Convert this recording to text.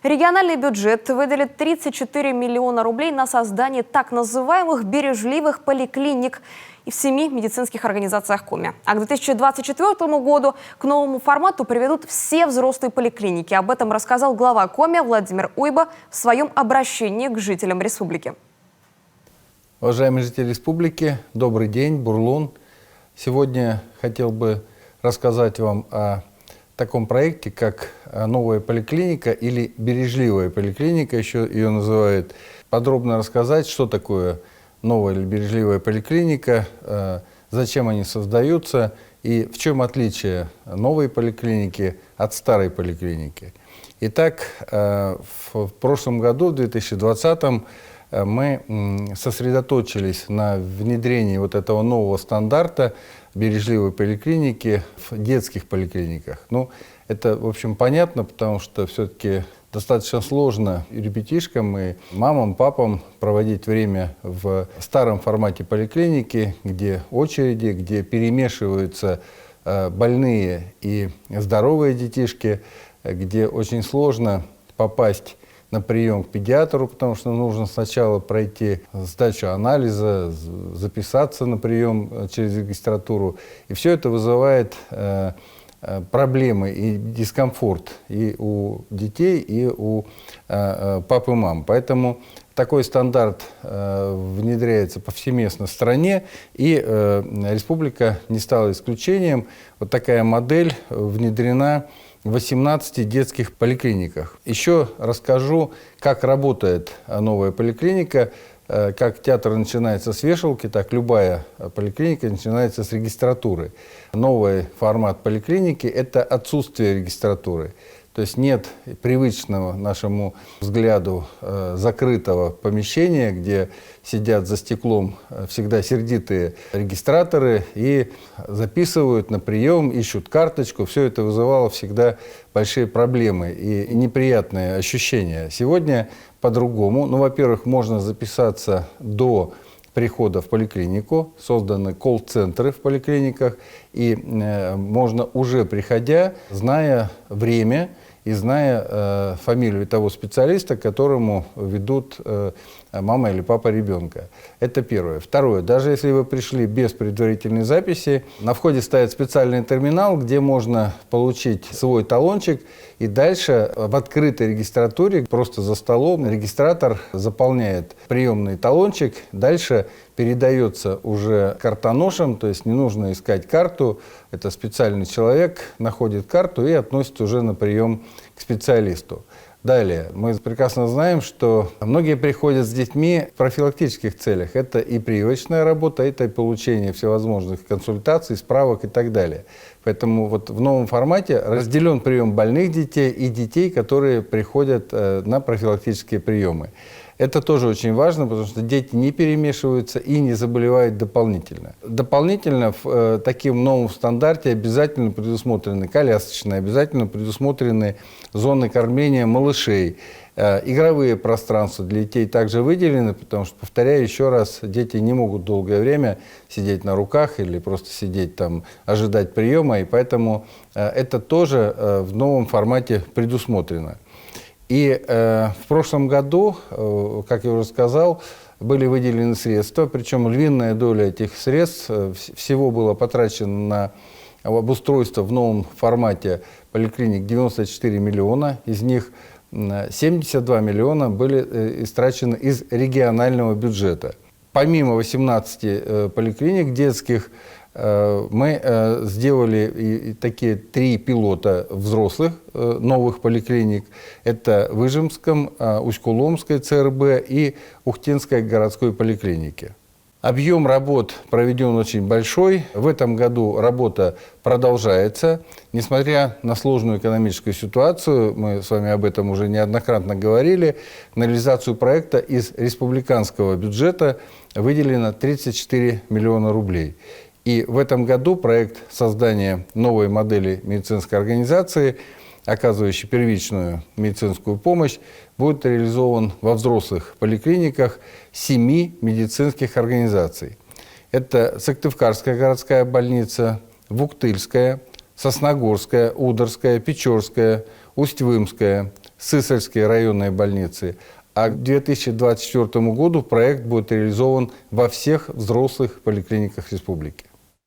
Региональный бюджет выделит 34 миллиона рублей на создание так называемых бережливых поликлиник и в 7 медицинских организациях Коми. А к 2024 году к новому формату приведут все взрослые поликлиники. Об этом рассказал глава Коми Владимир Уйба в своем обращении к жителям республики. Уважаемые жители республики, добрый день, Бурлун. Сегодня хотел бы рассказать вам о таком проекте, как новая поликлиника или бережливая поликлиника, еще ее называют. Подробно рассказать, что такое новая или бережливая поликлиника, зачем они создаются и в чем отличие новой поликлиники от старой поликлиники. Итак, в прошлом году, в 2020, мы сосредоточились на внедрении вот этого нового стандарта бережливой поликлиники в детских поликлиниках. Ну, это, в общем, понятно, потому что все-таки достаточно сложно и ребятишкам, и мамам, папам проводить время в старом формате поликлиники, где очереди, где перемешиваются больные и здоровые детишки, где очень сложно попасть на прием к педиатру, потому что нужно сначала пройти сдачу анализа, записаться на прием через регистратуру. И все это вызывает проблемы и дискомфорт и у детей, и у пап и мам. Поэтому такой стандарт внедряется повсеместно в стране, и республика не стала исключением. Вот такая модель внедрена в 18 детских поликлиниках. Еще расскажу, как работает новая поликлиника. Как театр начинается с вешалки, так любая поликлиника начинается с регистратуры. Новый формат поликлиники – это отсутствие регистратуры. То есть нет привычного нашему взгляду закрытого помещения, где сидят за стеклом всегда сердитые регистраторы и записывают на прием, ищут карточку. Все это вызывало всегда большие проблемы и неприятные ощущения. Сегодня по-другому. Ну, во-первых, можно записаться до прихода в поликлинику, созданы колл-центры в поликлиниках, и можно уже приходя, зная время и зная фамилию того специалиста, к которому ведут мама или папа ребенка. Это первое. Второе. Даже если вы пришли без предварительной записи, на входе стоит специальный терминал, где можно получить свой талончик, и дальше в открытой регистратуре, просто за столом, регистратор заполняет приемный талончик, дальше передается уже картоношам, то есть не нужно искать карту, это специальный человек находит карту и относит уже на прием к специалисту. Далее, мы прекрасно знаем, что многие приходят с детьми в профилактических целях. Это и прививочная работа, это и получение всевозможных консультаций, справок и так далее. Поэтому вот в новом формате разделен прием больных детей и детей, которые приходят на профилактические приемы. Это тоже очень важно, потому что дети не перемешиваются и не заболевают дополнительно. Дополнительно в таким новом стандарте обязательно предусмотрены колясочные, обязательно предусмотрены зоны кормления малышей. Игровые пространства для детей также выделены, потому что, повторяю еще раз, дети не могут долгое время сидеть на руках или просто сидеть там, ожидать приема, и поэтому это тоже в новом формате предусмотрено. И в прошлом году, как я уже сказал, были выделены средства, причем львиная доля этих средств всего была потрачена на обустройство в новом формате поликлиник 94 миллиона, из них 72 миллиона были истрачены из регионального бюджета. Помимо 18 поликлиник детских, мы сделали такие 3 пилота взрослых новых поликлиник. Это в Выжимском, Усть-Куломской ЦРБ и Ухтинской городской поликлинике. Объем работ проведен очень большой. В этом году работа продолжается. Несмотря на сложную экономическую ситуацию, мы с вами об этом уже неоднократно говорили, на реализацию проекта из республиканского бюджета выделено 34 миллиона рублей. И в этом году проект создания новой модели медицинской организации, оказывающей первичную медицинскую помощь, будет реализован во взрослых поликлиниках 7 медицинских организаций. Это Сыктывкарская городская больница, Вуктыльская, Сосногорская, Ударская, Печорская, Усть-Вымская, Сысольской районной больницы. А к 2024 году проект будет реализован во всех взрослых поликлиниках республики.